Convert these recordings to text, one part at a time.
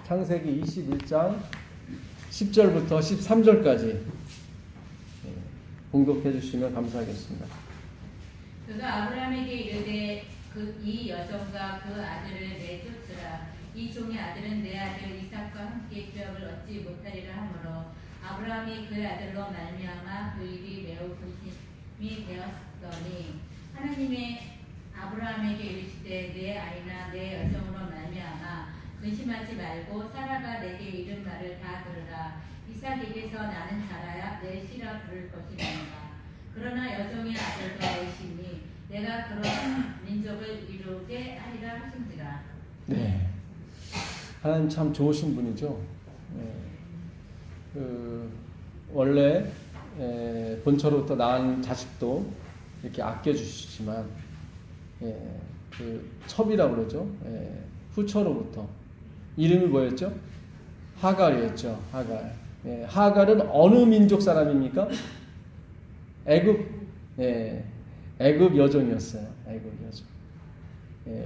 창세기 21장 10절부터 13절까지 봉독해 주시면 감사하겠습니다. 그가 아브라함에게 이르되 이 여종과 그 아들을 내쫓으라. 이 종의 아들은 내 아들 이삭과 함께 기업을 얻지 못하리라 하므로 아브라함이 그 아들로 말미암아 그 일이 매우 근심이 되었더니 하나님의 아브라함에게 이르시되 내 아이나 내 여종으로 말미암아 근심하지 말고 사라가 내게 이른 말을 다 들으라. 이삭에게서 나는 자라야 내 씨라 부를 것이니라. 그러나 여종의 아들과 애시니 내가 그런 민족을 이루게 하리라 하신지라. 네, 하나님 참 좋으신 분이죠. 원래 본처로부터 낳은 자식도 이렇게 아껴주시지만 그 첩이라고 그러죠. 후처로부터 이름이 뭐였죠? 하갈이었죠. 하갈. 하갈은 어느 민족 사람입니까? 애굽 여종이었어요. 애굽 여종.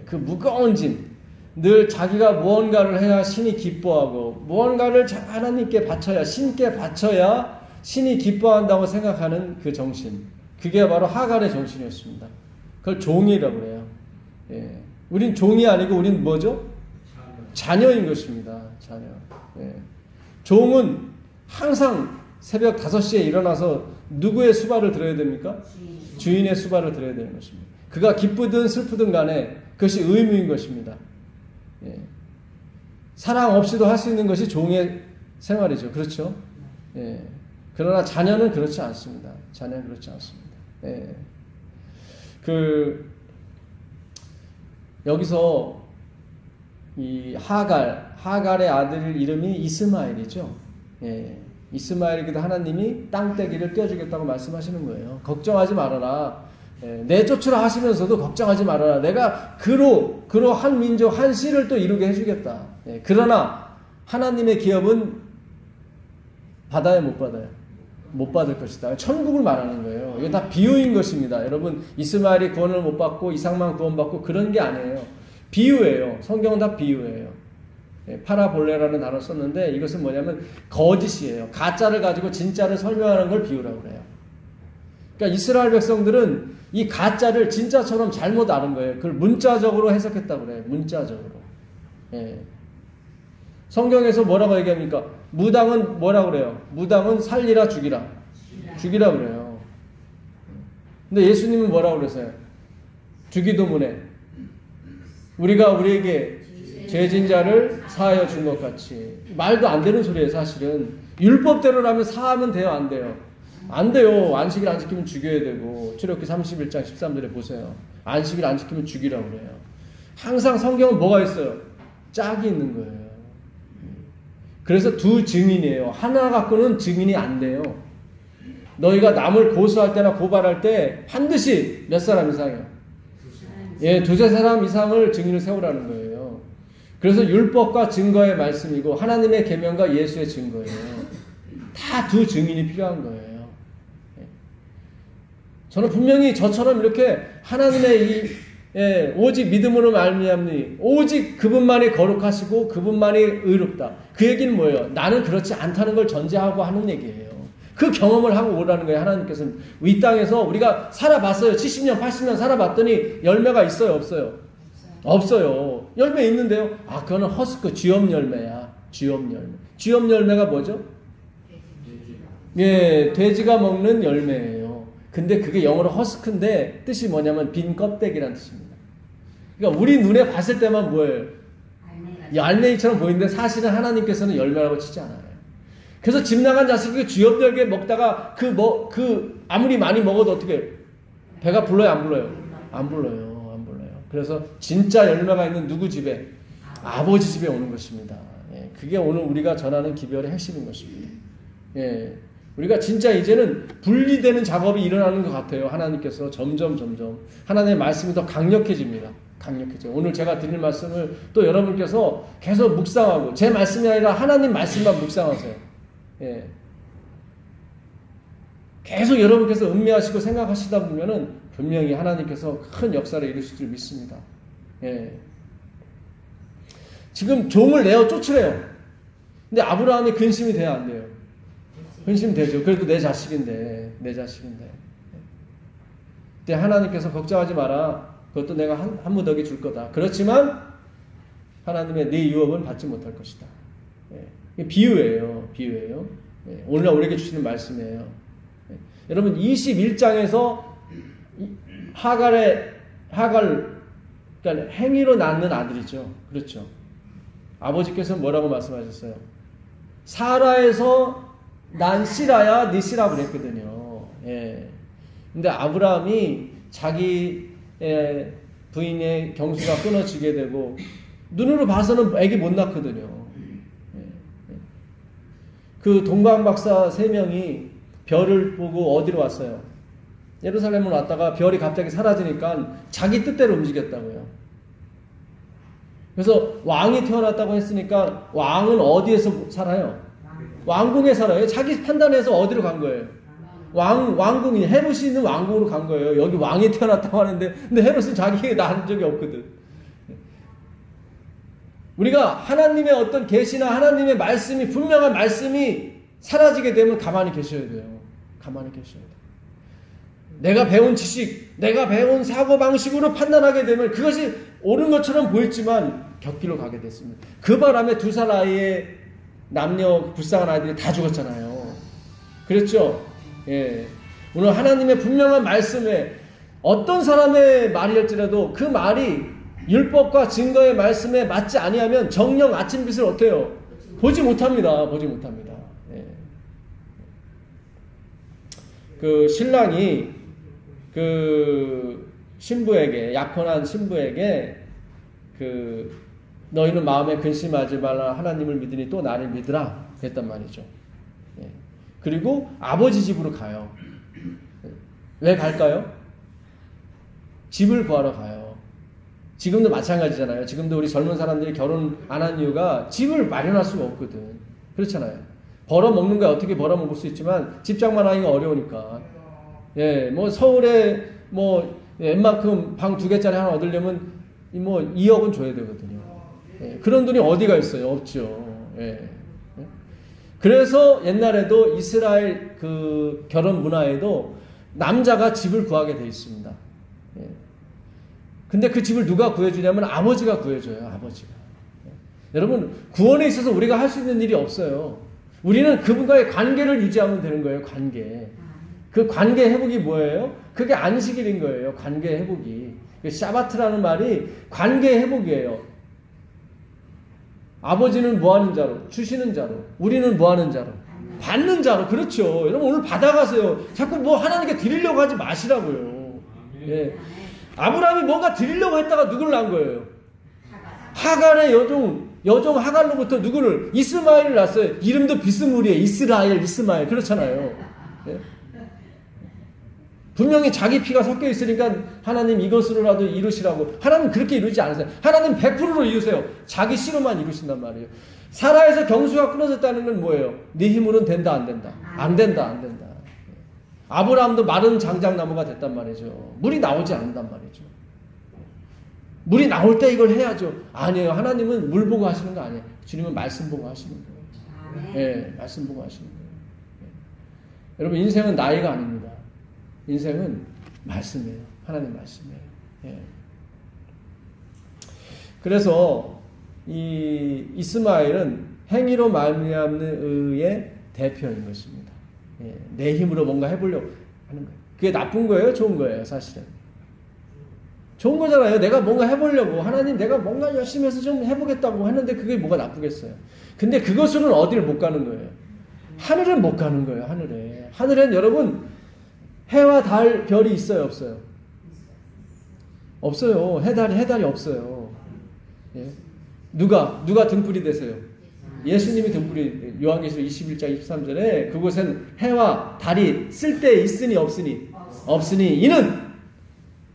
그 무거운 짐, 늘 자기가 무언가를 해야 신이 기뻐하고 무언가를 하나님께 바쳐야, 신께 바쳐야 신이 기뻐한다고 생각하는 그 정신, 그게 바로 하갈의 정신이었습니다. 그걸 종이라고 그래요. 우린 종이 아니고 우린 뭐죠? 자녀인 것입니다. 자녀. 종은 항상 새벽 5시에 일어나서 누구의 수발을 들어야 됩니까? 주인의 수발을 들어야 되는 것입니다. 그가 기쁘든 슬프든 간에 그것이 의무인 것입니다. 사랑 없이도 할 수 있는 것이 종의 생활이죠. 그렇죠? 그러나 자녀는 그렇지 않습니다. 자녀는 그렇지 않습니다. 여기서 이 하갈의 아들 이름이 이스마엘이죠. 이스마엘에게도 하나님이 땅떼기를 떼어주겠다고 말씀하시는 거예요. 걱정하지 말아라. 내쫓으라 하시면서도 걱정하지 말아라. 내가 그로 한 민족 한 씨를 또 이루게 해주겠다. 그러나 하나님의 기업은 받아요, 못 받아요? 못 받을 것이다. 천국을 말하는 거예요. 이건 다 비유인 것입니다. 여러분, 이스마엘이 구원을 못 받고 이삭만 구원받고 그런 게 아니에요. 비유예요. 성경은 다 비유예요. 파라볼레라는 단어를 썼는데 이것은 뭐냐면 거짓이에요. 가짜를 가지고 진짜를 설명하는 걸 비유라고 그래요. 그러니까 이스라엘 백성들은 이 가짜를 진짜처럼 잘못 아는 거예요. 그걸 문자적으로 해석했다고 그래요. 문자적으로. 성경에서 뭐라고 얘기합니까? 무당은 뭐라고 그래요? 무당은 살리라 죽이라. 죽이라 그래요. 근데 예수님은 뭐라고 그랬어요? 주기도문에 우리가 우리에게 죄진 자를 사하여 준 것 같이. 말도 안 되는 소리예요. 사실은 율법대로라면 사하면 돼요? 안 돼요? 안 돼요. 안식일 안 지키면 죽여야 되고. 출애굽기 31장 13절에 보세요. 안식일 안 지키면 죽이라고 그래요. 항상 성경은 뭐가 있어요? 짝이 있는 거예요. 그래서 두 증인이에요. 하나 갖고는 증인이 안 돼요. 너희가 남을 고소할 때나 고발할 때 반드시 몇 사람 이상이에요? 두세 사람 이상을 증인을 세우라는 거예요. 그래서 율법과 증거의 말씀이고 하나님의 계명과 예수의 증거예요. 다 두 증인이 필요한 거예요. 저는 분명히 저처럼 이렇게 하나님의 오직 믿음으로 말미암니 오직 그분만이 거룩하시고 그분만이 의롭다. 그 얘기는 뭐예요? 나는 그렇지 않다는 걸 전제하고 하는 얘기예요. 그 경험을 하고 오라는 거예요. 하나님께서는 이 땅에서 우리가 살아봤어요. 70년 80년 살아봤더니 열매가 있어요? 없어요? 없어요. 열매 있는데요. 그거는 허스크 쥐엄 열매야. 쥐엄 열매. 쥐엄 열매가 뭐죠? 돼지가 먹는 열매예요. 근데 그게 영어로 허스크인데 뜻이 뭐냐면 빈 껍데기란 뜻입니다. 그러니까 우리 눈에 봤을 때만 뭐예요? 알맹이처럼 보이는데 사실은 하나님께서는 열매라고 치지 않아요. 그래서 집 나간 자식이 쥐엄 열매 먹다가 아무리 많이 먹어도 어떻게 배가 불러요? 안 불러요? 안 불러요. 그래서 진짜 열매가 있는 누구 집에? 아버지 집에 오는 것입니다. 그게 오늘 우리가 전하는 기별의 핵심인 것입니다. 우리가 진짜 이제는 분리되는 작업이 일어나는 것 같아요. 하나님께서 점점 하나님의 말씀이 더 강력해집니다. 강력해져요. 오늘 제가 드릴 말씀을 또 여러분께서 계속 묵상하고 제 말씀이 아니라 하나님 말씀만 묵상하세요. 계속 여러분께서 음미하시고 생각하시다 보면은 분명히 하나님께서 큰 역사를 이루실 줄 믿습니다. 지금 종을 내어 쫓으래요. 근데 아브라함이 근심이 돼야 안 돼요? 근심 되죠. 그래도 내 자식인데. 근데 하나님께서 걱정하지 마라. 그것도 내가 한 무더기 줄 거다. 그렇지만 하나님의 네 유업은 받지 못할 것이다. 비유예요. 오늘날 우리에게 주시는 말씀이에요. 여러분 21장에서 하갈, 그러니까 행위로 낳는 아들이죠. 그렇죠. 아버지께서 뭐라고 말씀하셨어요? 사라에서 난 씨라야 네 씨라 그랬거든요. 근데 아브라함이 자기 부인의 경수가 끊어지게 되고 눈으로 봐서는 애기 못 낳거든요. 그 동방박사 3명이 별을 보고 어디로 왔어요? 예루살렘으로 왔다가 별이 갑자기 사라지니까 자기 뜻대로 움직였다고요. 그래서 왕이 태어났다고 했으니까 왕은 어디에서 살아요? 왕궁에 살아요. 자기 판단해서 어디로 간 거예요? 왕궁이 헤롯이 있는 왕궁으로 간 거예요. 여기 왕이 태어났다고 하는데 근데 헤롯은 자기가 낳은 적이 없거든. 우리가 하나님의 어떤 계시나 하나님의 말씀이 분명한 말씀이 사라지게 되면 가만히 계셔야 돼요. 가만히 계셔야 돼요. 내가 배운 지식, 내가 배운 사고방식으로 판단하게 되면 그것이 옳은 것처럼 보였지만 곁길로 가게 됐습니다. 그 바람에 2살 아이의 남녀 불쌍한 아이들이 다 죽었잖아요. 그랬죠? 오늘 하나님의 분명한 말씀에 어떤 사람의 말이었지라도 그 말이 율법과 증거의 말씀에 맞지 아니하면 정녕 아침빛을 어때요? 보지 못합니다. 그 신랑이 그 신부에게, 약혼한 신부에게 너희는 마음에 근심하지 말라 하나님을 믿으니 또 나를 믿으라 그랬단 말이죠. 그리고 아버지 집으로 가요. 왜 갈까요? 집을 구하러 가요. 지금도 마찬가지잖아요. 지금도 우리 젊은 사람들이 결혼 안 한 이유가 집을 마련할 수가 없거든. 그렇잖아요. 벌어먹는 거야 어떻게 벌어먹을 수 있지만 집장만 하기가 어려우니까. 뭐 서울에 웬만큼 방 2개짜리 하나 얻으려면 2억은 줘야 되거든요. 그런 돈이 어디가 있어요? 없죠. 그래서 옛날에도 이스라엘 그 결혼 문화에도 남자가 집을 구하게 돼 있습니다. 근데 그 집을 누가 구해주냐면 아버지가 구해줘요. 아버지가. 여러분 구원에 있어서 우리가 할 수 있는 일이 없어요. 우리는 그분과의 관계를 유지하면 되는 거예요. 관계. 그 관계 회복이 뭐예요? 그게 안식일인 거예요. 관계 회복이. 샤바트라는 말이 관계 회복이에요. 아버지는 뭐 하는 자로? 주시는 자로. 우리는 뭐 하는 자로? 받는 자로. 그렇죠. 여러분 오늘 받아가세요. 자꾸 뭐 하나님께 드리려고 하지 마시라고요. 아브라함이 뭔가 드리려고 했다가 누구를 낳은 거예요? 하갈의 여종 하갈로부터 누구를? 이스마엘을 낳았어요. 이름도 비스무리에 이스라엘, 이스마엘. 그렇잖아요. 분명히 자기 피가 섞여 있으니까 하나님 이것으로라도 이루시라고. 하나님 그렇게 이루지 않으세요. 하나님 100%로 이루세요. 자기 씨로만 이루신단 말이에요. 사라에서 경수가 끊어졌다는 건 뭐예요? 네 힘으로는 된다, 안 된다? 안 된다. 아브라함도 마른 장작나무가 됐단 말이죠. 물이 나오지 않는단 말이죠. 물이 나올 때 이걸 해야죠. 아니에요. 하나님은 물 보고 하시는 거 아니에요. 주님은 말씀 보고 하시는 거예요. 말씀 보고 하시는 거예요. 여러분 인생은 나이가 아닙니다. 인생은 말씀이에요. 하나님 말씀이에요. 그래서 이 이스마엘은 행위로 말미암는 의의 대표인 것입니다. 내 힘으로 뭔가 해보려고 하는 거예요. 그게 나쁜 거예요? 좋은 거예요? 사실은 좋은 거잖아요. 내가 뭔가 해보려고 하나님 내가 뭔가 열심히 해서 좀 해보겠다고 했는데 그게 뭐가 나쁘겠어요? 근데 그것으로는 어디를 못 가는 거예요? 하늘은 못 가는 거예요. 하늘엔 여러분 해와 달 별이 있어요? 없어요? 없어요. 해달이 없어요. 누가 등불이 되세요? 예수님이 등불이. 요한계시록 21장 23절에 그곳엔 해와 달이 쓸데 있으니 없으니 이는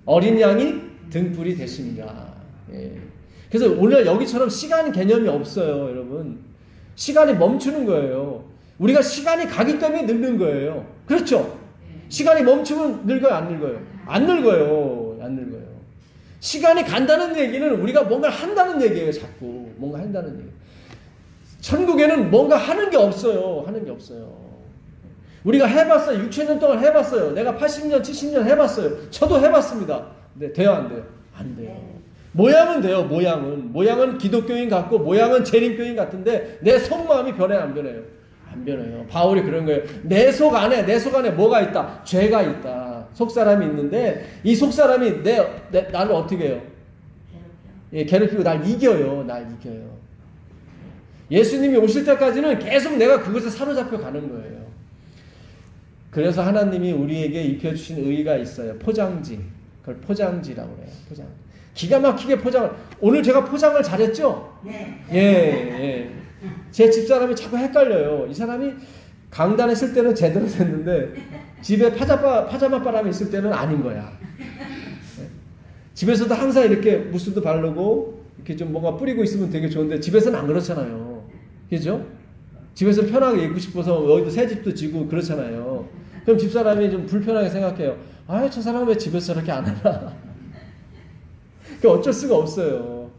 어린 양이 등불이 되십니다. 그래서 오늘 여기처럼 시간 개념이 없어요. 여러분 시간이 멈추는 거예요. 우리가 시간이 가기 때문에 늙는 거예요. 그렇죠? 시간이 멈추면 늙어요? 안 늙어요? 안 늙어요. 시간이 간다는 얘기는 우리가 뭔가를 한다는 얘기예요. 자꾸. 뭔가 한다는 얘기예요. 천국에는 뭔가 하는 게 없어요. 하는 게 없어요. 우리가 해봤어요. 6,000년 동안 해봤어요. 내가 80년, 70년 해봤어요. 저도 해봤습니다. 근데 돼요, 안 돼요? 안 돼요. 모양은 돼요, 모양은. 모양은 기독교인 같고, 모양은 재림교인 같은데, 내 속마음이 변해요, 안 변해요? 안 변해요. 바울이 그런 거예요. 내 속 안에 뭐가 있다? 죄가 있다. 속사람이 있는데, 이 속사람이 나를 어떻게 해요? 괴롭히고 날 이겨요. 예수님이 오실 때까지는 계속 내가 그것에 사로잡혀 가는 거예요. 그래서 하나님이 우리에게 입혀주신 의의가 있어요. 포장지. 그걸 포장지라고 해요. 포장. 기가 막히게 포장을. 오늘 제가 포장을 잘했죠? 네. 예. 제 집사람이 자꾸 헷갈려요. 이 사람이 강단에 쓸 때는 제대로 됐는데 집에 파자마 바람이 있을 때는 아닌 거야. 집에서도 항상 이렇게 무스도 바르고 이렇게 좀 뭔가 뿌리고 있으면 되게 좋은데 집에서는 안 그렇잖아요. 그죠? 집에서 편하게 입고 싶어서 어디도 새 집도 지고 그렇잖아요. 그럼 집사람이 좀 불편하게 생각해요. 아, 저 사람은 왜 집에서 저렇게 안 하나? 그 어쩔 수가 없어요.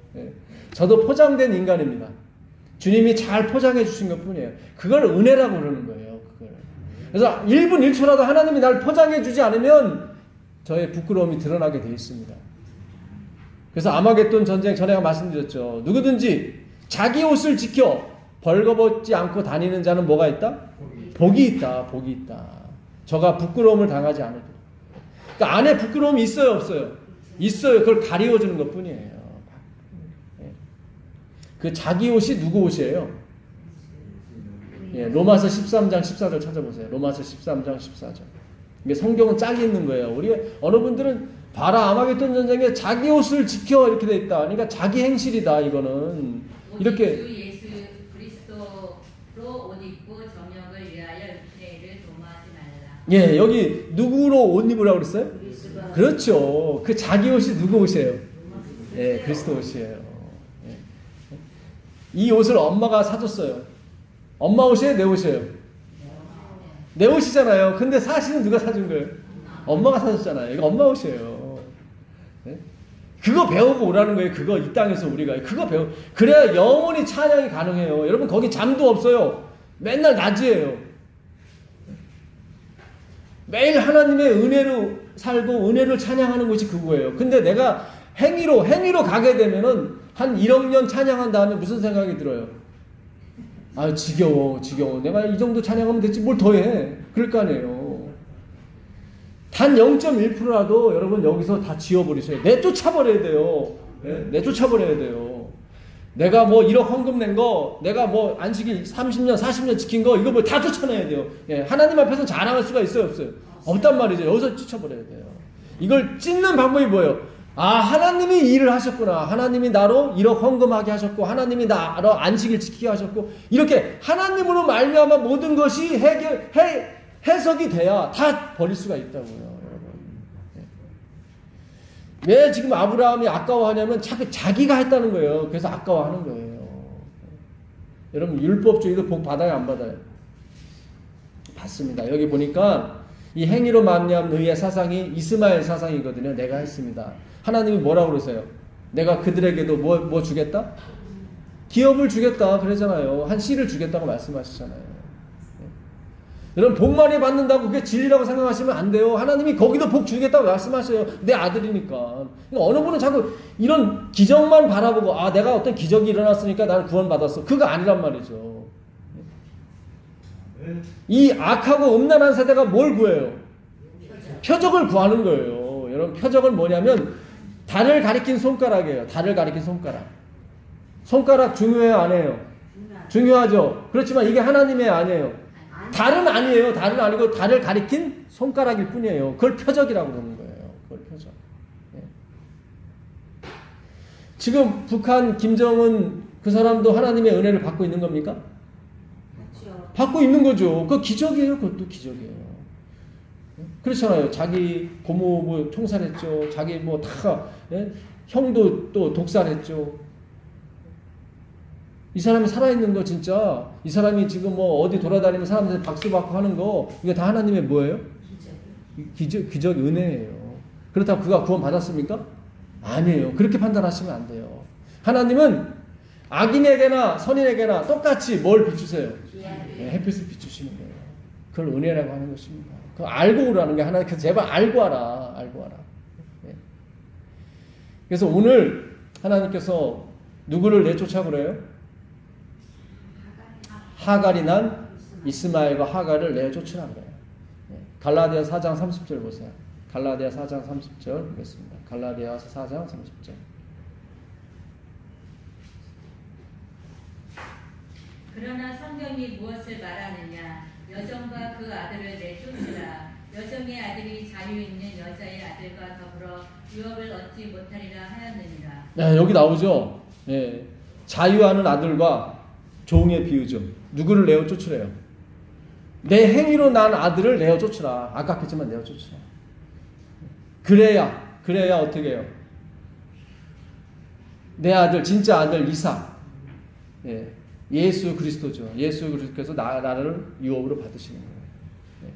저도 포장된 인간입니다. 주님이 잘 포장해 주신 것 뿐이에요. 그걸 은혜라고 그러는 거예요. 그걸. 그래서 1분 1초라도 하나님이 날 포장해 주지 않으면 저의 부끄러움이 드러나게 되어 있습니다. 그래서 아마겟돈 전쟁 전에 말씀드렸죠. 누구든지 자기 옷을 지켜 벌거벗지 않고 다니는 자는 뭐가 있다? 복이 있다. 저가 부끄러움을 당하지 않을 것. 그러니까 안에 부끄러움이 있어요, 없어요? 있어요. 그걸 가리워주는 것 뿐이에요. 그 자기 옷이 누구 옷이에요? 로마서 13장 14절 찾아보세요. 로마서 13장 14절. 이게 성경은 짝이 있는 거예요. 우리 어느 분들은 봐라, 아마겟돈 전쟁에 자기 옷을 지켜 이렇게 돼 있다. 그러니까 자기 행실이다. 이거는 이렇게 주 예수 그리스도로 옷 입고 정욕을 위하여 육체의 일을 도모하지 말라. 예, 여기 누구로 옷 입으라고 그랬어요? 그렇죠. 그 자기 옷이 누구 옷이에요? 예, 그리스도 옷이에요. 예. 이 옷을 엄마가 사줬어요. 엄마 옷이에요? 내 옷이에요? 내 옷이잖아요. 근데 사실은 누가 사준 거예요? 엄마가 사줬잖아요. 이거 엄마 옷이에요. 예? 그거 배우고 오라는 거예요. 그거 이 땅에서 우리가 그거 그래야 영원히 찬양이 가능해요. 여러분 거기 잠도 없어요. 맨날 낮이에요. 매일 하나님의 은혜로 살고 은혜를 찬양하는 것이 그거예요. 근데 내가 행위로 가게 되면은 한 1억 년 찬양한 다음에 무슨 생각이 들어요? 아, 지겨워. 내가 이 정도 찬양하면 됐지 뭘 더해. 그럴 거 아니에요. 단 0.1%라도 여러분 여기서 다 지워버리셔야 돼요. 내쫓아버려야 돼요. 네? 내쫓아버려야 돼요. 내가 뭐 1억 헌금 낸 거, 내가 뭐 안식일 30년, 40년 지킨 거, 이거 뭐 다 쫓아내야 돼요. 예, 하나님 앞에서 자랑할 수가 있어요, 없어요? 없단 말이죠. 여기서 쫓아버려야 돼요. 이걸 찢는 방법이 뭐예요? 아, 하나님이 이 일을 하셨구나. 하나님이 나로 1억 헌금하게 하셨고, 하나님이 나로 안식일 지키게 하셨고, 이렇게 하나님으로 말미암아 모든 것이 해석이 돼야 다 버릴 수가 있다고요, 여러분. 왜 지금 아브라함이 아까워하냐면 자꾸 자기가 했다는 거예요. 그래서 아까워하는 거예요. 여러분 율법주의도 복 받아요, 안 받아요? 받습니다. 여기 보니까 이 행위로 말미암은 의의 사상이 이스마엘 사상이거든요. 내가 했습니다. 하나님이 뭐라고 그러세요? 내가 그들에게도 뭐 주겠다? 기업을 주겠다 그러잖아요. 한 씨를 주겠다고 말씀하시잖아요. 여러분 복 많이 받는다고 그게 진리라고 생각하시면 안 돼요. 하나님이 거기도 복 주겠다고 말씀하셔요. 내 아들이니까. 그러니까 어느 분은 자꾸 이런 기적만 바라보고 아 내가 어떤 기적이 일어났으니까 나는 구원받았어. 그거 아니란 말이죠. 이 악하고 음란한 세대가 뭘 구해요? 표적을 구하는 거예요. 여러분 표적은 뭐냐면 달을 가리킨 손가락이에요. 달을 가리킨 손가락. 손가락 중요해요? 안 해요? 중요하죠. 그렇지만 이게 하나님의 아니에요. 달은 아니에요. 달은 아니고 달을 가리킨 손가락일 뿐이에요. 그걸 표적이라고 그러는 거예요. 그걸 표적. 예. 지금 북한 김정은 그 사람도 하나님의 은혜를 받고 있는 겁니까? 그렇죠. 받고 있는 거죠. 그거 기적이에요. 그것도 기적이에요. 그렇잖아요. 자기 고모 뭐 총살했죠. 자기 뭐 다 형도 또 독살했죠. 이 사람이 살아있는 거 진짜 이 사람이 지금 뭐 어디 돌아다니면 사람들 박수 받고 하는 거 이거 다 하나님의 뭐예요? 기적 은혜예요. 그렇다고 그가 구원 받았습니까? 아니에요. 그렇게 판단하시면 안 돼요. 하나님은 악인에게나 선인에게나 똑같이 뭘 비추세요? 햇빛을 비추시는 거예요. 그걸 은혜라고 하는 것입니다. 그거 알고 오라는 게 하나, 제발 알고 하라. 알고 하라. 그래서 오늘 하나님께서 누구를 내쫓아 그래요? 하갈이 난 이스마엘과 하갈을 내쫓으라 그래요. 갈라디아 4장 30절 보세요. 갈라디아 4장 30절 보겠습니다. 갈라디아 4장 30절. 그러나 성경이 무엇을 말하느냐? 여정과 그 아들을 내쫓으라. 여정의 아들이 자유 있는 여자의 아들과 더불어 유업을 얻지 못하리라 하였느니라. 네, 여기 나오죠. 예, 자유하는 아들과 종의 비유죠. 누구를 내어 쫓으래요? 내 행위로 난 아들을 내어 쫓으라. 아깝겠지만 내어 쫓으라. 그래야 어떻게 해요? 내 아들, 진짜 아들 이삭. 예, 예수 그리스도죠. 예수 그리스도께서 나를 유업으로 받으시는 거예요. 예.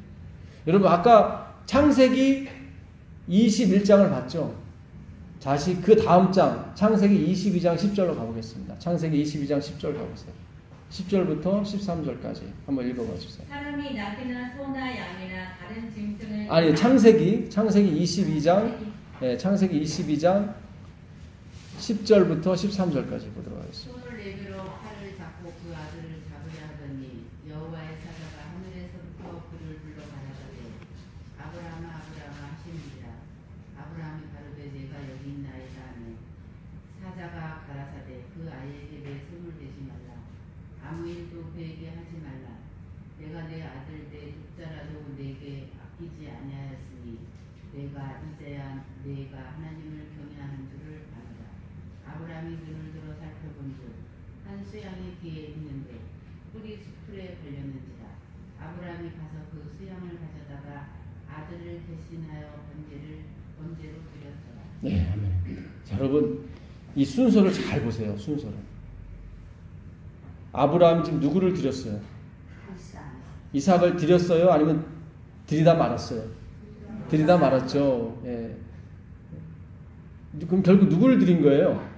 여러분 아까 창세기 21장을 봤죠? 다시 그 다음 장 창세기 22장 10절로 가보겠습니다. 창세기 22장 10절 가보세요. 10절부터 13절까지 한번 읽어봐 주세요. 사람이 낙이나 소나 양이나 다른 짐승을 아니 창세기 22장 네, 창세기 22장 10절부터 13절까지 보도록 하겠습니다. 손을 내밀어 팔을 잡고 그 아들을 잡으려 하더니 여호와의 사자가 하늘에서부터 그를 불러 가라사대 아브라함아 아브라함아 하시니라. 아브라함이 가로되 내가 여기 있나이다 하매 사자가 가라사대 그 아이에게 내 손을 대지 말라. 아무 일도 그에게 하지 말라. 내가 내 아들 내 독자라도 내게 아끼지 아니하였으니 내가 이제야 내가 하나님을 경외하는 줄을 아노라. 아브라함이 눈을 들어 살펴본즉 한 수양이 뒤에 있는데 뿔이 수풀에 걸렸는지라. 아브라함이 가서 그 수양을 가져다가 아들을 대신하여 번제로 드렸더라. 네, 아멘. 자, 여러분 이 순서를 잘 보세요. 순서를. 아브라함이 지금 누구를 드렸어요? 이삭을 드렸어요? 아니면 드리다 말았어요? 드리다 말았죠. 예. 그럼 결국 누구를 드린 거예요?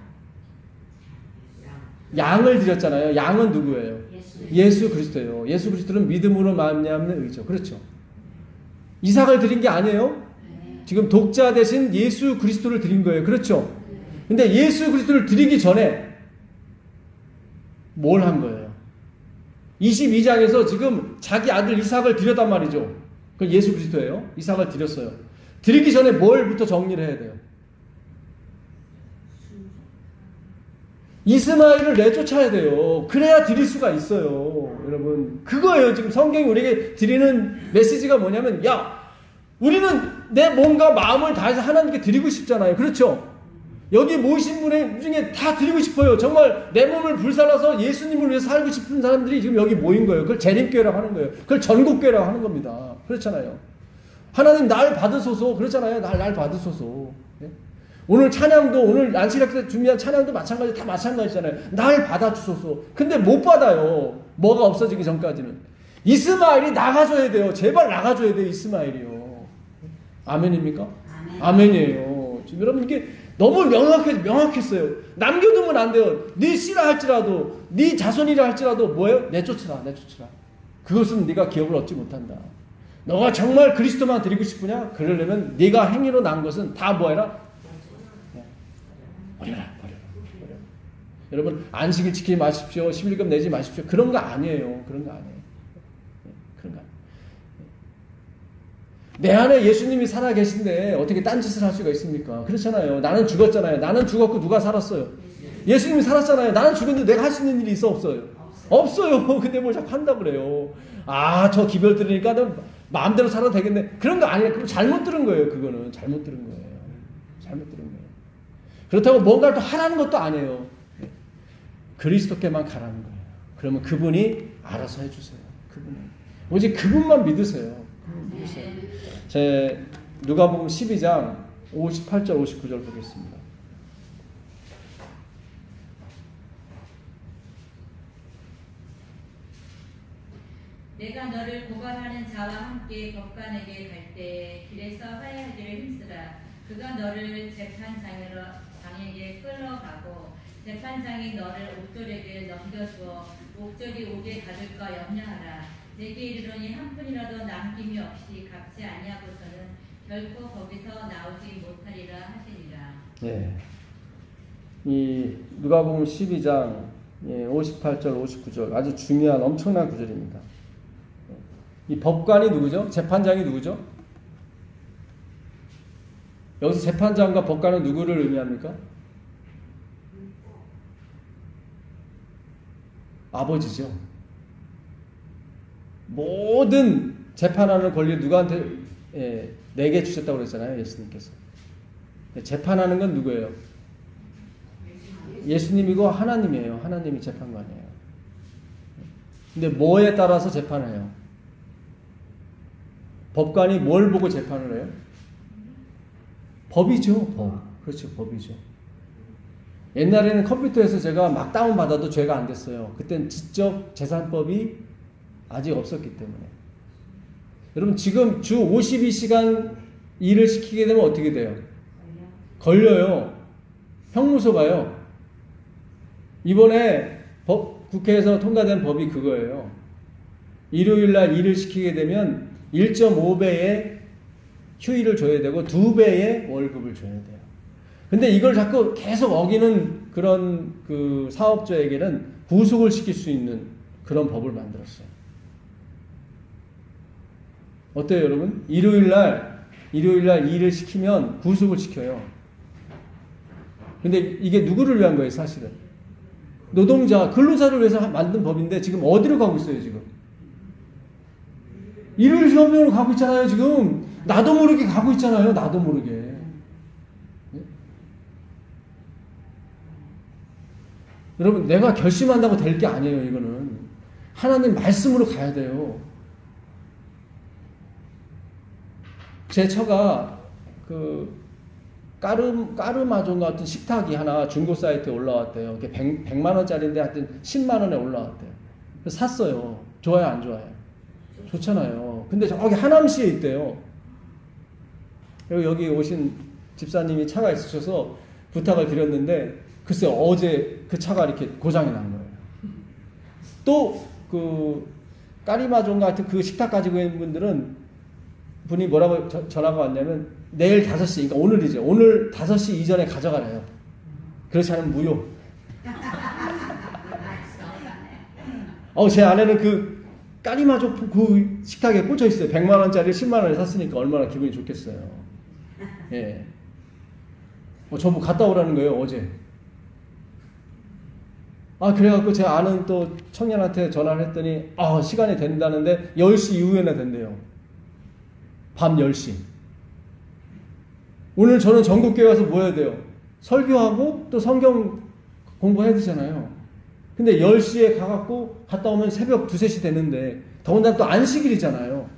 양을 드렸잖아요. 양은 누구예요? 예수 그리스도예요. 예수 그리스도는 믿음으로 말미암는 의죠. 그렇죠. 이삭을 드린 게 아니에요. 지금 독자 대신 예수 그리스도를 드린 거예요. 그렇죠. 근데 예수 그리스도를 드리기 전에 뭘 한 거예요? 22장에서 지금 자기 아들 이삭을 드렸단 말이죠. 그 예수 그리스도예요. 이삭을 드렸어요. 드리기 전에 뭘부터 정리를 해야 돼요? 이스마엘을 내쫓아야 돼요. 그래야 드릴 수가 있어요. 여러분 그거예요. 지금 성경이 우리에게 드리는 메시지가 뭐냐면 야 우리는 내 몸과 마음을 다해서 하나님께 드리고 싶잖아요. 그렇죠? 여기 모이신 분 중에 다 드리고 싶어요. 정말 내 몸을 불살라서 예수님을 위해서 살고 싶은 사람들이 지금 여기 모인 거예요. 그걸 재림교회라고 하는 거예요. 그걸 전국교회라고 하는 겁니다. 그렇잖아요. 하나님 날 받으소서 그렇잖아요. 날 받으소서. 예? 오늘 찬양도 오늘 안식일 때 준비한 찬양도 마찬가지 다 마찬가지잖아요. 날 받아주소서. 근데 못 받아요. 뭐가 없어지기 전까지는. 이스마엘이 나가줘야 돼요. 제발 나가줘야 돼요. 이스마엘이요. 아멘입니까? 아멘이에요. 지금 여러분 이게 너무 명확했어요. 남겨두면 안 돼요. 네 씨라 할지라도 네 자손이라 할지라도 뭐예요? 내쫓으라. 그것은 네가 기업을 얻지 못한다. 너가 정말 그리스도만 드리고 싶으냐? 그러려면 네가 행위로 난 것은 다 뭐해라? 버려라. 여러분 안식일 지키지 마십시오. 11금 내지 마십시오. 그런 거 아니에요. 그런 거 아니에요. 내 안에 예수님이 살아 계신데 어떻게 딴짓을 할 수가 있습니까? 그렇잖아요. 나는 죽었잖아요. 나는 죽었고 누가 살았어요? 예수님이 살았잖아요. 나는 죽었는데 내가 할 수 있는 일이 있어 없어요? 없어요. 근데 뭘 자꾸 한다고 그래요. 아, 저 기별 들으니까 마음대로 살아도 되겠네. 그런 거 아니에요. 그럼 잘못 들은 거예요. 그거는 잘못 들은 거예요. 그렇다고 뭔가를 또 하라는 것도 아니에요. 그리스도께만 가라는 거예요. 그러면 그분이 알아서 해주세요. 오직 그분만 믿으세요. 제 누가복음 12장 58절 59절 보겠습니다. 내가 너를 고발하는 자와 함께 법관에게 갈 때 길에서 화해하기를 힘쓰라. 그가 너를 재판장에게 끌러가고 재판장이 너를 옥졸에게 넘겨주어 옥졸이 옥에 가둘까 염려하라. 내게 이르노니 한 푼이라도 남김이 없이 갚지 아니하고서는 결코 거기서 나오지 못하리라 하시니라. 예. 이 누가복음 12장 58절 59절 아주 중요한 엄청난 구절입니다. 이 법관이 누구죠? 재판장이 누구죠? 여기서 재판장과 법관은 누구를 의미합니까? 아버지죠. 모든 재판하는 권리를 누구한테 내게 주셨다고 그랬잖아요. 예수님께서. 재판하는 건 누구예요? 예수님이고 하나님이에요. 하나님이 재판관이에요. 근데 뭐에 따라서 재판해요? 법관이 뭘 보고 재판을 해요? 법이죠. 법. 그렇죠. 법이죠. 옛날에는 컴퓨터에서 제가 막 다운받아도 죄가 안 됐어요. 그땐 지적재산법이 아직 없었기 때문에. 여러분 지금 주 52시간 일을 시키게 되면 어떻게 돼요? 걸려요. 형무소 가요. 이번에 국회에서 통과된 법이 그거예요. 일요일날 일을 시키게 되면 1.5배의 휴일을 줘야 되고 2배의 월급을 줘야 돼요. 근데 이걸 자꾸 계속 어기는 그런 그 사업자에게는 구속을 시킬 수 있는 그런 법을 만들었어요. 어때요, 여러분? 일요일날 일을 시키면 구속을 시켜요. 근데 이게 누구를 위한 거예요, 사실은? 노동자, 근로자를 위해서 만든 법인데 지금 어디로 가고 있어요, 지금? 일요일 협력으로 가고 있잖아요, 지금. 나도 모르게 가고 있잖아요, 나도 모르게. 네? 여러분, 내가 결심한다고 될 게 아니에요, 이거는. 하나님 말씀으로 가야 돼요. 제 처가 까르마존 같은 식탁이 하나 중고 사이트에 올라왔대요. 100만 원짜리인데 하여튼 10만 원에 올라왔대요. 그래서 샀어요. 좋아요, 안 좋아요? 좋잖아요. 근데 저기 하남시에 있대요. 여기 오신 집사님이 차가 있으셔서 부탁을 드렸는데 글쎄요, 어제 그 차가 이렇게 고장이 난 거예요. 또 까리마존 같은 그 식탁 가지고 있는 분들은 분이 뭐라고 전화가 왔냐면 내일 5시, 그러니까 오늘이죠. 오늘 5시 이전에 가져가래요. 그렇지 않으면 무효. 제 아내는 그 까리마조 그 식탁에 꽂혀 있어요. 100만 원짜리 10만 원에 샀으니까 얼마나 기분이 좋겠어요. 예. 저보고 갔다 오라는 거예요, 어제. 그래갖고 제 아는 또 청년한테 전화를 했더니 시간이 된다는데 10시 이후에나 된대요. 밤 10시. 오늘 저는 전국교회 와서 뭐 해야 돼요? 설교하고 또 성경 공부해야 되잖아요. 근데 10시에 가갖고 갔다 오면 새벽 2, 3시 되는데 더군다나 또 안식일이잖아요.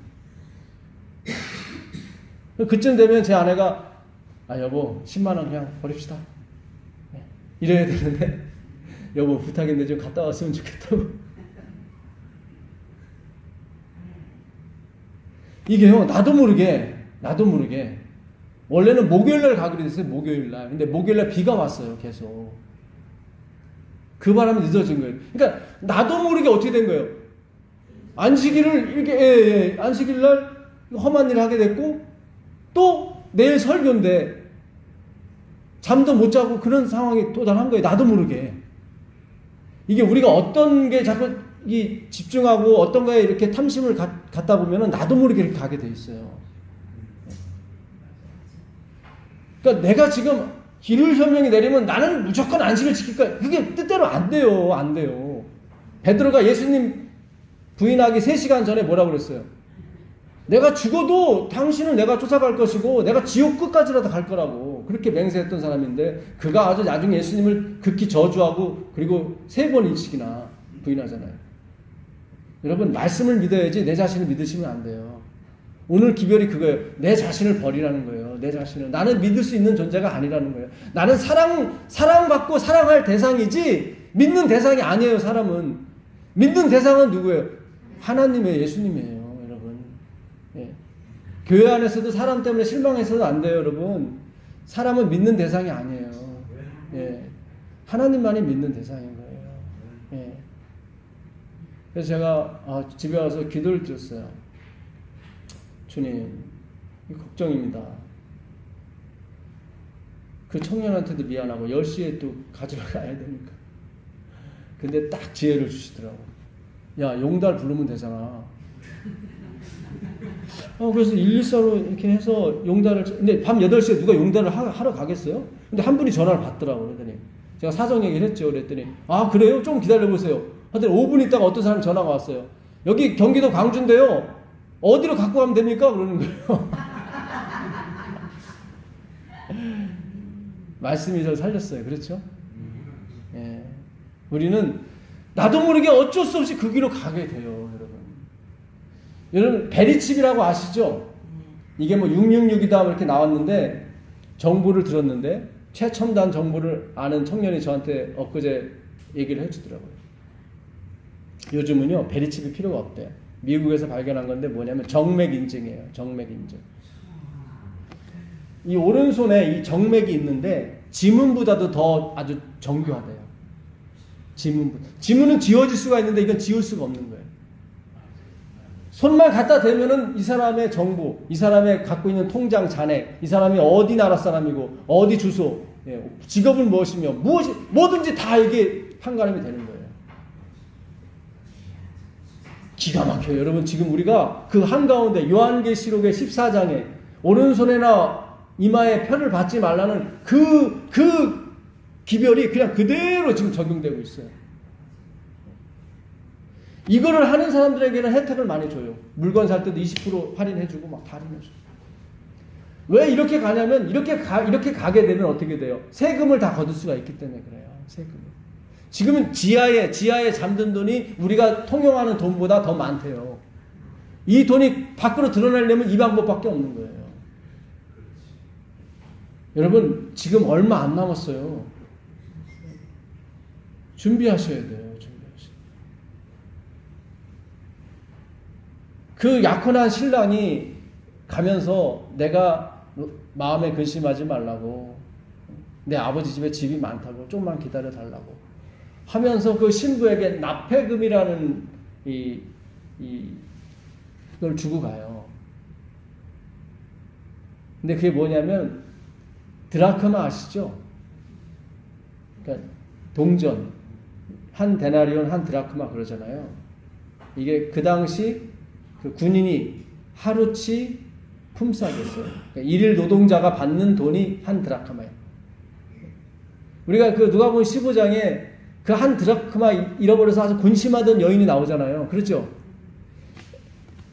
그쯤 되면 제 아내가 여보 10만 원 그냥 버립시다. 이래야 되는데 여보 부탁인데 좀 갔다 왔으면 좋겠다고. 이게요, 나도 모르게 원래는 목요일날 가기로 됐어요. 목요일날. 근데 목요일날 비가 왔어요. 계속. 그 바람에 늦어진 거예요. 그러니까 나도 모르게 어떻게 된 거예요. 안식일을 이렇게 안식일날 험한 일을 하게 됐고 또 내일 설교인데 잠도 못 자고 그런 상황이 도달한 거예요. 나도 모르게. 이게 우리가 어떤 게 자꾸 집중하고 어떤 거에 이렇게 탐심을 갖다 보면은 나도 모르게 이렇게 가게 돼 있어요. 그러니까 내가 지금 일요일 협명이 내리면 나는 무조건 안식을 지킬 거야. 그게 뜻대로 안 돼요. 안 돼요. 베드로가 예수님 부인하기 3시간 전에 뭐라고 그랬어요? 내가 죽어도 당신은 내가 쫓아갈 것이고 내가 지옥 끝까지라도 갈 거라고 그렇게 맹세했던 사람인데 그가 아주 나중에 예수님을 극히 저주하고 그리고 3번씩이나 부인하잖아요. 여러분 말씀을 믿어야지 내 자신을 믿으시면 안 돼요. 오늘 기별이 그거예요. 내 자신을 버리라는 거예요. 내 자신을. 나는 믿을 수 있는 존재가 아니라는 거예요. 나는 사랑받고 사랑할 대상이지 믿는 대상이 아니에요. 사람은. 믿는 대상은 누구예요? 하나님의 예수님이에요. 여러분. 예. 교회 안에서도 사람 때문에 실망해서도 안 돼요. 여러분. 사람은 믿는 대상이 아니에요. 예. 하나님만이 믿는 대상인 거예요. 예. 그래서 제가 집에 와서 기도를 드렸어요. 주님, 걱정입니다. 그 청년한테도 미안하고 10시에 또 가지러 가야 되니까. 근데 딱 지혜를 주시더라고. 야, 용달 부르면 되잖아. 그래서 114로 이렇게 해서 용달을, 근데 밤 8시에 누가 용달을 하러 가겠어요? 근데 한 분이 전화를 받더라고. 그랬더니 제가 사정 얘기를 했죠. 그랬더니 그래요? 좀 기다려보세요. 하더니 5분 있다가 어떤 사람이 전화가 왔어요. 여기 경기도 광주인데요. 어디로 갖고 가면 됩니까? 그러는 거예요. 말씀이 저를 살렸어요. 그렇죠? 예. 우리는 나도 모르게 어쩔 수 없이 그 길로 가게 돼요. 여러분 베리칩이라고 아시죠? 이게 뭐 666이다 이렇게 나왔는데 정보를 들었는데 최첨단 정보를 아는 청년이 저한테 엊그제 얘기를 해주더라고요. 요즘은요 베리칩이 필요가 없대요. 미국에서 발견한 건데 뭐냐면 정맥 인증이에요. 정맥 인증. 이 오른손에 이 정맥이 있는데 지문보다도 더 아주 정교하대요. 지문은 지워질 수가 있는데 이건 지울 수가 없는 거예요. 손만 갖다 대면은 이 사람의 정보, 이 사람의 갖고 있는 통장 잔액, 이 사람이 어디 나라 사람이고, 어디 주소, 직업은 무엇이며, 뭐든지 다 이게 판가름이 되는 거예요. 기가 막혀요. 여러분, 지금 우리가 그 한가운데 요한계시록의 14장에 오른손에나 이마에 표를 받지 말라는 그 기별이 그냥 그대로 지금 적용되고 있어요. 이거를 하는 사람들에게는 혜택을 많이 줘요. 물건 살 때도 20% 할인해주고 막 다 할인해줘요. 왜 이렇게 가냐면 이렇게 가게 되면 어떻게 돼요? 세금을 다 거둘 수가 있기 때문에 그래요. 세금을. 지금은 지하에 잠든 돈이 우리가 통용하는 돈보다 더 많대요. 이 돈이 밖으로 드러내려면 이 방법밖에 없는 거예요. 여러분 지금 얼마 안 남았어요. 준비하셔야 돼요. 그 약혼한 신랑이 가면서 내가 마음에 근심하지 말라고, 내 아버지 집에 집이 많다고 좀만 기다려 달라고 하면서 그 신부에게 납폐금이라는 이걸 주고 가요. 근데 그게 뭐냐면 드라크마 아시죠? 그러니까 동전 한 데나리온 한 드라크마 그러잖아요. 이게 그 당시 그 군인이 하루치 품삯이었어요. 그러니까 일일 노동자가 받는 돈이 한 드라크마예요. 우리가 그 누가복음 15장에 그 한 드라크마 잃어버려서 아주 곤심하던 여인이 나오잖아요. 그렇죠?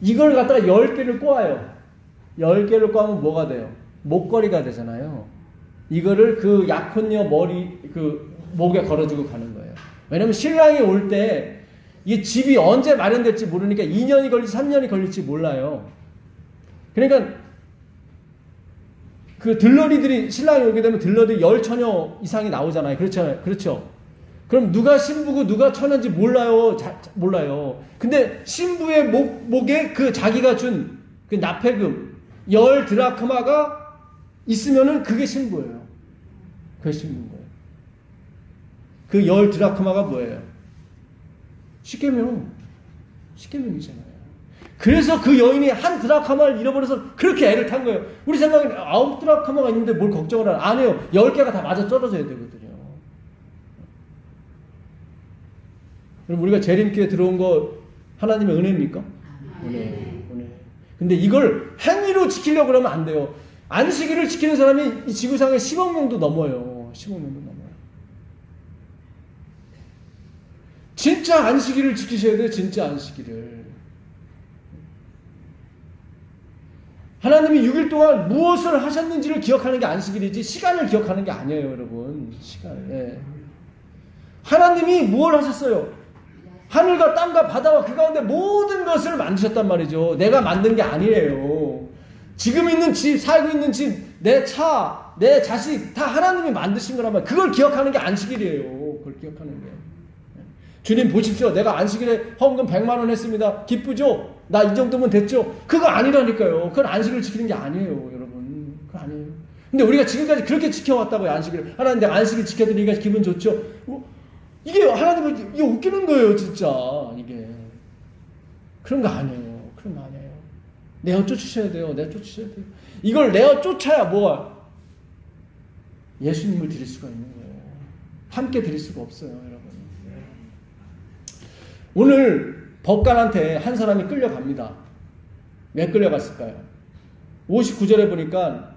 이걸 갖다가 10개를 꼬아요. 10개를 꼬으면 뭐가 돼요? 목걸이가 되잖아요. 이거를 그 약혼녀 목에 걸어주고 가는 거예요. 왜냐면 신랑이 올 때 이 집이 언제 마련될지 모르니까 2년이 걸릴지 3년이 걸릴지 몰라요. 그러니까 그 들러리들이 신랑이 오게 되면 들러리 10처녀 이상이 나오잖아요. 그렇잖아요. 그렇죠? 그럼 누가 신부고 누가 처녀인지 몰라요. 몰라요. 근데 신부의 목에 그 자기가 준 그 납폐금 10 드라크마가 있으면은 그게 신부예요. 그게 신부인 거예요. 그 10 드라크마가 뭐예요? 십계명이잖아요. 그래서 그 여인이 한 드라크마를 잃어버려서 그렇게 애를 탄 거예요. 우리 생각엔 9 드라크마가 있는데 뭘 걱정을 하나. 안 해요. 10개가 다 맞아 떨어져야 되거든요. 그럼 우리가 재림교에 들어온 거 하나님의 은혜입니까? 은혜. 근데 이걸 행위로 지키려고 그러면 안 돼요. 안식일을 지키는 사람이 이 지구상에 10억 명도 넘어요. 10억 명도 넘어요. 진짜 안식일을 지키셔야 돼요. 진짜 안식일을. 하나님이 6일 동안 무엇을 하셨는지를 기억하는 게 안식일이지 시간을 기억하는 게 아니에요. 여러분. 시간. 예. 하나님이 무엇을 하셨어요? 하늘과 땅과 바다와 그 가운데 모든 것을 만드셨단 말이죠. 내가 만든 게 아니에요. 지금 있는 집, 살고 있는 집, 내 차, 내 자식 다 하나님이 만드신 거란 말이에요. 그걸 기억하는 게 안식일이에요. 그걸 기억하는 게. 주님 보십시오. 내가 안식일에 헌금 100만 원 했습니다. 기쁘죠? 나 이 정도면 됐죠? 그거 아니라니까요. 그건 안식일을 지키는 게 아니에요. 여러분. 그거 아니에요. 근데 우리가 지금까지 그렇게 지켜왔다고요, 안식일을. 하나님 내가 안식일 지켜드리니까 기분 좋죠. 이게 하나님은 이게 웃기는 거예요, 진짜. 이게. 그런 거 아니에요. 그런 거 아니에요. 내어 쫓으셔야 돼요. 내어 쫓으셔야 돼요. 이걸 내어 쫓아야 뭐가? 예수님을 드릴 수가 있는 거예요. 함께 드릴 수가 없어요, 여러분. 오늘 법관한테 한 사람이 끌려갑니다. 왜 끌려갔을까요? 59절에 보니까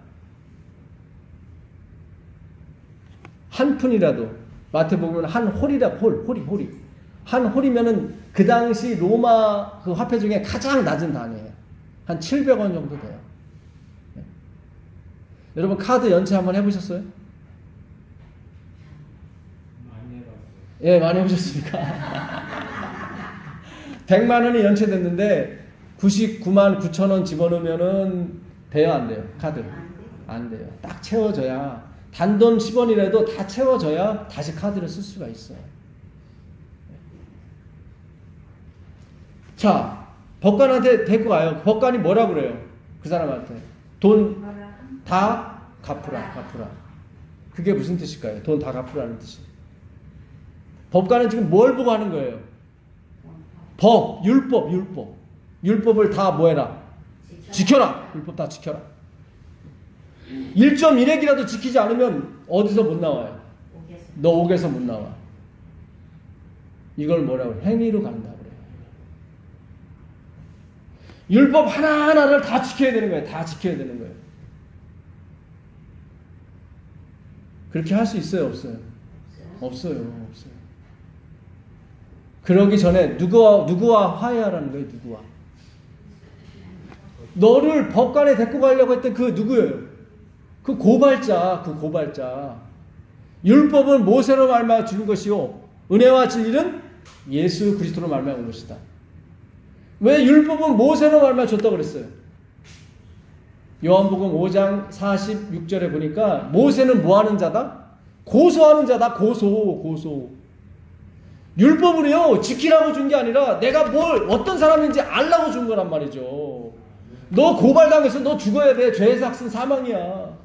한 푼이라도, 마태복음은 한 홀이라, 홀이. 한 홀이면은 그 당시 로마 그 화폐 중에 가장 낮은 단위예요. 한 700원 정도 돼요. 네. 여러분 카드 연체 한번 해보셨어요? 많이 해봤어요. 예, 많이 해보셨습니까? 100만 원이 연체됐는데 99만 9천 원 집어넣으면은 돼요, 안 돼요? 카드 안 돼요. 딱 채워져야, 단돈 10원이라도 다 채워져야 다시 카드를 쓸 수가 있어요. 자, 법관한테 데리고 가요. 법관이 뭐라 그래요? 그 사람한테 돈 다 갚으라. 그게 무슨 뜻일까요? 돈 다 갚으라는 뜻이. 법관은 지금 뭘 보고 하는 거예요? 법, 율법을 다 뭐해라? 지켜라. 율법 다 지켜라. 1.1핵이라도 지키지 않으면 어디서 못 나와요? 너 옥에서 못 나와. 이걸 뭐라고 해요? 행위로 간다 그래요. 율법 하나하나를 다 지켜야 되는 거예요. 다 지켜야 되는 거예요. 그렇게 할 수 있어요? 없어요? 없어요. 그러기 전에 누구와 화해하라는 거예요? 누구와? 너를 법관에 데리고 가려고 했던 그 누구예요? 그 고발자. 율법은 모세로 말미암아 준 것이요 은혜와 진리는 예수 그리스도로 말미암아 온 것이다. 왜 율법은 모세로 말미암아 줬다고 그랬어요? 요한복음 5장 46절에 보니까 모세는 뭐 하는 자다? 고소하는 자다. 고소. 율법을요 지키라고 준 게 아니라 내가 어떤 사람인지 알라고 준 거란 말이죠. 너 고발당해서 너 죽어야 돼. 죄의 삭은 사망이야.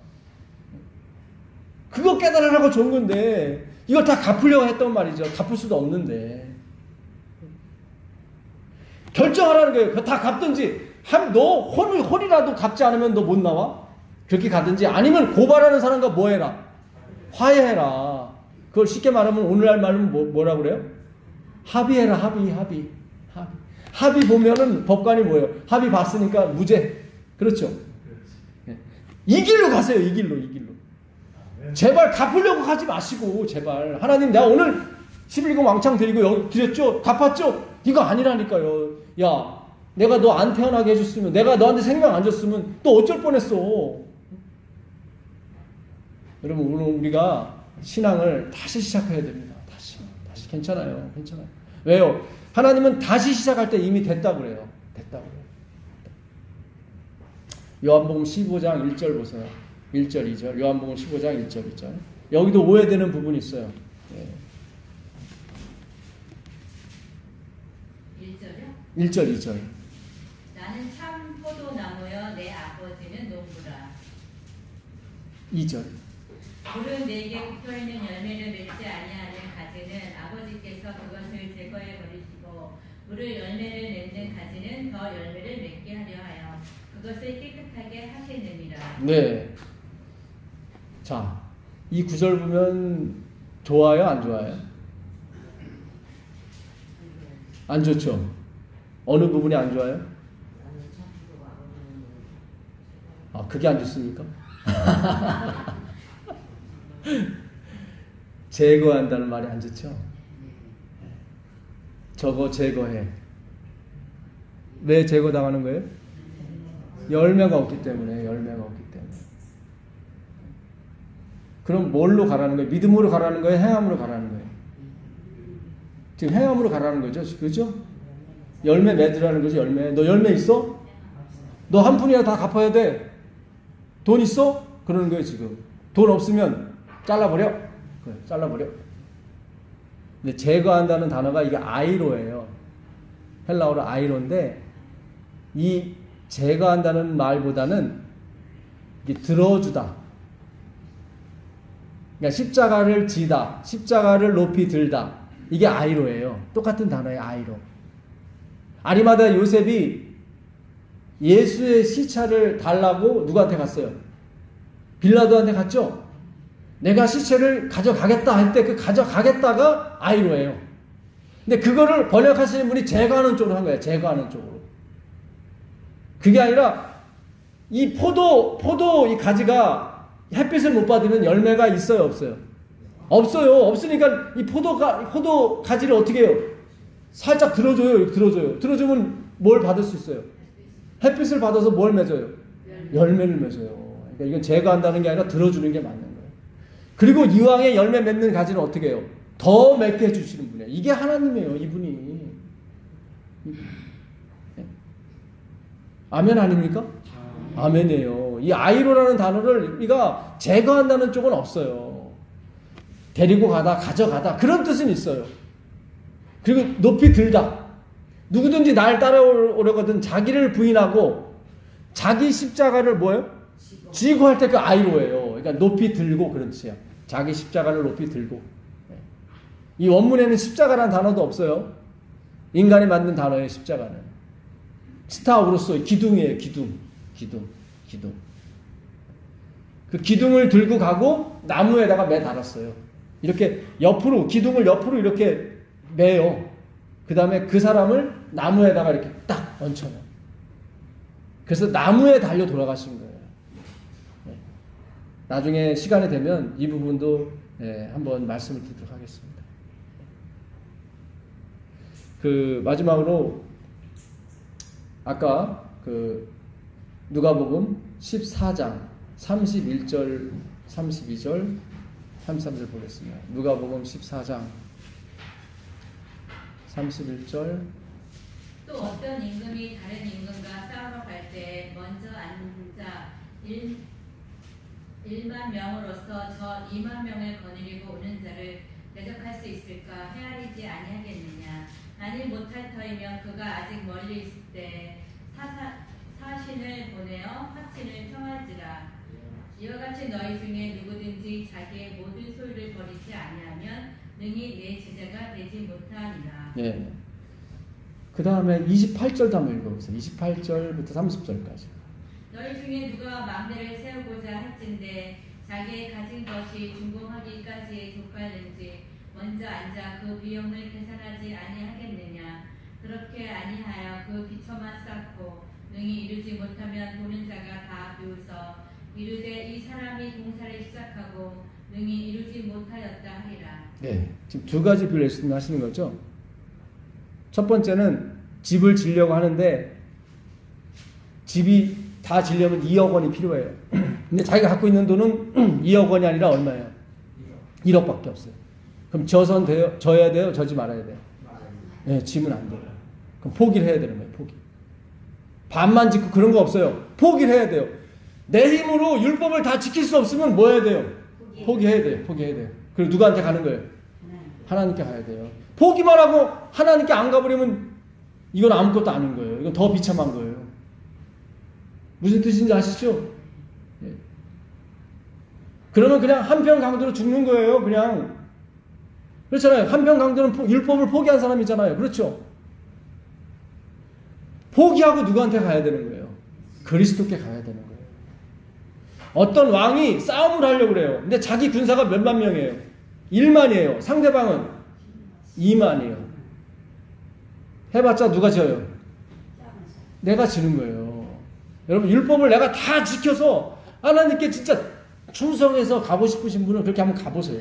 그거 깨달으라고 준 건데 이걸 다 갚으려고 했단 말이죠. 갚을 수도 없는데 결정하라는 거예요. 그거 다 갚든지 너 홀이라도 갚지 않으면 너 못 나와? 그렇게 가든지 아니면 고발하는 사람과 뭐 해라? 화해해라. 그걸 쉽게 말하면 오늘날 말은 뭐라고 그래요? 합의해라. 합의 보면은 법관이 뭐예요? 합의 봤으니까 무죄. 그렇죠? 이 길로 가세요. 이 길로. 제발 갚으려고 하지 마시고 제발. 하나님 내가 오늘 11금 왕창 드리고 여기 드렸죠? 갚았죠? 이거 아니라니까요. 야 내가 너 안 태어나게 해줬으면, 내가 너한테 생명 안 줬으면 또 어쩔 뻔했어. 여러분 오늘 우리가 신앙을 다시 시작해야 됩니다. 다시 괜찮아요. 왜요? 하나님은 다시 시작할 때 이미 됐다고 그래요. 요한복음 15장 1절 보세요. 1절 2절. 요한복음 15장 1절 2절. 여기도 오해되는 부분이 있어요. 예. 1절이요? 1절 2절. 나는 참 포도나무여 내 아버지는 농부라. 2절. 물은 내게 붙어있는 열매를 맺지 아니하는 가지는 아버지께서 그것을 제거해 버리시고 물을 열매를 맺는 가지는 더 열매를 맺게 하려 하여 그것을 깨끗하게 하시느니라. 네. 자, 이 구절 보면 좋아요, 안 좋아요? 안 좋죠? 어느 부분이 안 좋아요? 아, 그게 안 좋습니까? 제거한다는 말이 안 좋죠? 저거 제거해. 왜 제거당하는 거예요? 열매가 없기 때문에. 그럼 뭘로 가라는 거예요? 믿음으로 가라는 거예요? 행함으로 가라는 거예요? 지금 행함으로 가라는 거죠? 그죠? 열매 맺으라는 거죠, 열매. 너 열매 있어? 너 한 푼이라도 다 갚아야 돼. 돈 있어? 그러는 거예요, 지금. 돈 없으면 잘라버려. 그래, 잘라버려. 근데 제거한다는 단어가 이게 아이로예요. 헬라어로 아이로인데, 이 제거한다는 말보다는 이게 들어주다. 그러니까 십자가를 지다, 십자가를 높이 들다. 이게 아이로예요. 똑같은 단어예요. 아이로. 아리마다 요셉이 예수의 시체를 달라고 누구한테 갔어요? 빌라도한테 갔죠? 내가 시체를 가져가겠다 할 때 그 가져가겠다가 아이로예요. 근데 그거를 번역하시는 분이 제거하는 쪽으로 한 거예요. 제거하는 쪽으로. 그게 아니라 이 포도 이 가지가 햇빛을 못 받으면 열매가 있어요, 없어요? 없어요. 없으니까 이 포도 가지를 어떻게 해요? 살짝 들어줘요. 들어주면 뭘 받을 수 있어요? 햇빛을 받아서 뭘 맺어요? 열매를 맺어요. 그러니까 이건 제거한다는 게 아니라 들어주는 게 맞는 거예요. 그리고 이왕에 열매 맺는 가지는 어떻게 해요? 더 맺게 해주시는 분이에요. 이게 하나님이에요, 이분이. 아멘 아닙니까? 아멘이에요. 이 아이로라는 단어를 우리가 제거한다는 쪽은 없어요. 데리고 가다, 가져가다 그런 뜻은 있어요. 그리고 높이 들다. 누구든지 날 따라오려거든 자기를 부인하고 자기 십자가를 뭐예요? 지고 할 때 그 아이로예요. 그러니까 높이 들고 그런 뜻이에요. 자기 십자가를 높이 들고. 이 원문에는 십자가라는 단어도 없어요. 인간이 만든 단어예요. 십자가는. 스타우로서 기둥이에요. 기둥. 그 기둥을 들고 가고 나무에다가 매달았어요. 이렇게 옆으로 기둥을 옆으로 이렇게 매요. 그 다음에 그 사람을 나무에다가 이렇게 딱 얹혀요. 그래서 나무에 달려 돌아가신 거예요. 네. 나중에 시간이 되면 이 부분도 한번 말씀을 드리도록 하겠습니다. 그 마지막으로 아까 그 누가복음 14장 31절 32절 33절 보겠습니다. 누가복음 14장 31절 또 어떤 임금이 다른 임금과 싸우러 갈 때 먼저 앉아 1만 명으로서 저 2만 명을 거느리고 오는 자를 대적할 수 있을까 헤아리지 아니하겠느냐. 만일 못할 터이면 그가 아직 멀리 있을 때 사신을 보내어 화친을 청할지라. 이와 같이 너희 중에 누구든지 자기의 모든 소유를 버리지 아니하면 능히 내 제자가 되지 못하리라. 네. 그 다음에 28절도 한번 읽어보세요. 28절부터 30절까지. 너희 중에 누가 망대를 세우고자 할진대 자기의 가진 것이 준공하기까지에 족하는지 먼저 앉아 그 비용을 계산하지 아니하겠느냐. 그렇게 아니하여 그 기초만 쌓고 능히 이루지 못하면 보는 자가 다 비웃어 이르되 이 사람이 공사를 시작하고 능히 이루지 못하였다 하리라. 네, 지금 두 가지 비유를 예수님이 하시는 거죠. 첫 번째는 집을 지으려고 하는데 집이 다 지으려면 2억 원이 필요해요. 근데 자기가 갖고 있는 돈은 2억 원이 아니라 얼마예요? 1억밖에 없어요. 그럼 져선 돼요? 져야 돼요? 져지 말아야 돼요? 네, 지면 안 돼요. 그럼 포기를 해야 되는 거예요. 포기. 반만 짓고 그런 거 없어요. 포기를 해야 돼요. 내 힘으로 율법을 다 지킬 수 없으면 뭐 해야 돼요? 포기해야 돼요. 포기해야 돼요. 그리고 누구한테 가는 거예요? 하나님께 가야 돼요. 포기만 하고 하나님께 안 가버리면 이건 아무것도 아닌 거예요. 이건 더 비참한 거예요. 무슨 뜻인지 아시죠? 예. 그러면 그냥 한평 강도로 죽는 거예요. 그냥. 그렇잖아요. 한평 강도는 율법을 포기한 사람이잖아요. 그렇죠? 포기하고 누구한테 가야 되는 거예요? 그리스도께 가야 되는 거예요. 어떤 왕이 싸움을 하려고 그래요. 근데 자기 군사가 몇만 명이에요? 1만이에요. 상대방은 2만이에요. 해봤자 누가 져요? 내가 지는 거예요. 여러분 율법을 내가 다 지켜서 하나님께 진짜 충성해서 가고 싶으신 분은 그렇게 한번 가보세요.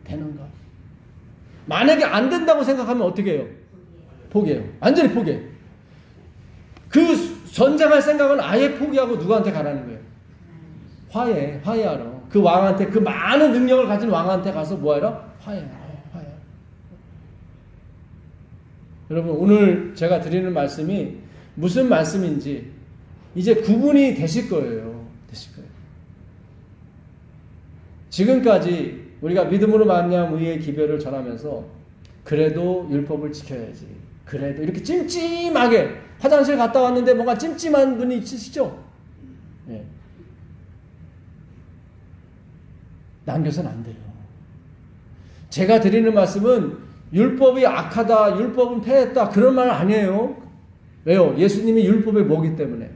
되는가? 만약에 안 된다고 생각하면 어떻게 해요? 포기해요. 완전히 포기해요. 그 전쟁할 생각은 아예 포기하고 누구한테 가라는 거예요? 화해하러. 그 왕한테, 그 많은 능력을 가진 왕한테 가서 뭐하러? 화해. 여러분 오늘 제가 드리는 말씀이 무슨 말씀인지 이제 구분이 되실 거예요. 지금까지 우리가 믿음으로 말미암아 의의 기별을 전하면서 그래도 율법을 지켜야지. 그래도 이렇게 찜찜하게 화장실 갔다 왔는데 뭔가 찜찜한 분이 있으시죠? 네. 남겨서는 안 돼요. 제가 드리는 말씀은 율법이 악하다, 율법은 폐했다 그런 말 아니에요. 왜요? 예수님이 율법의 뭐기 때문에.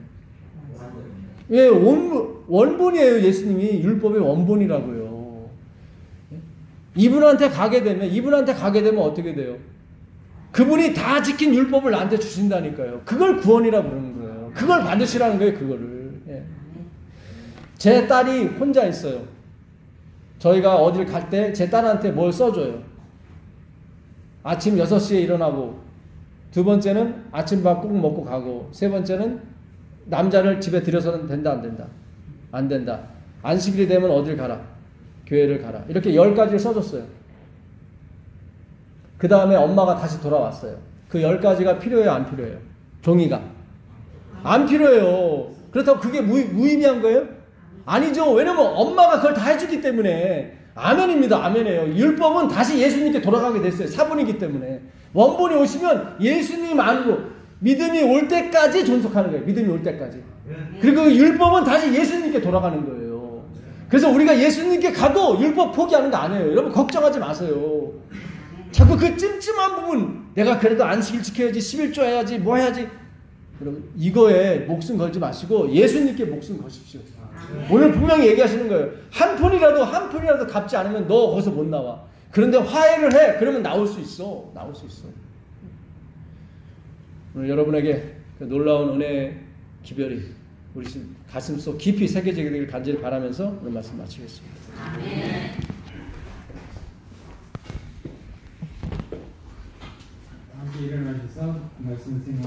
예, 원본이에요. 예수님이 율법의 원본이라고요. 이분한테 가게 되면 어떻게 돼요? 그분이 다 지킨 율법을 나한테 주신다니까요. 그걸 구원이라고 부르는 거예요. 그걸 받으시라는 거예요. 그거를. 예. 제 딸이 혼자 있어요. 저희가 어딜 갈 때 제 딸한테 뭘 써줘요. 아침 6시에 일어나고, 두 번째는 아침밥 꼭 먹고 가고, 세 번째는 남자를 집에 들여서는 된다, 안 된다? 안 된다. 안식일이 되면 어딜 가라. 교회를 가라. 이렇게 10가지를 써줬어요. 그 다음에 엄마가 다시 돌아왔어요. 그 10가지가 필요해요, 안 필요해요? 종이가. 안 필요해요. 그렇다고 그게 무의미한 거예요? 아니죠. 왜냐면 엄마가 그걸 다 해주기 때문에. 아멘입니다. 아멘이에요. 율법은 다시 예수님께 돌아가게 됐어요. 사본이기 때문에. 원본이 오시면 예수님 안으로 믿음이 올 때까지 존속하는 거예요. 믿음이 올 때까지. 그리고 그 율법은 다시 예수님께 돌아가는 거예요. 그래서 우리가 예수님께 가도 율법 포기하는 거 아니에요. 여러분 걱정하지 마세요. 자꾸 그 찜찜한 부분, 내가 그래도 안식일 지켜야지, 11조 해야지, 뭐 해야지. 여러분 이거에 목숨 걸지 마시고 예수님께 목숨 거십시오. 오늘 분명히 얘기하시는 거예요. 한 푼이라도 갚지 않으면 너 거기서 못 나와. 그런데 화해를 해. 그러면 나올 수 있어. 오늘 여러분에게 그 놀라운 은혜의 기별이 우리 가슴속 깊이 새겨지게 되길 간절히 바라면서 오늘 말씀 마치겠습니다. 아멘. 함께 일어나셔서 말씀을 생각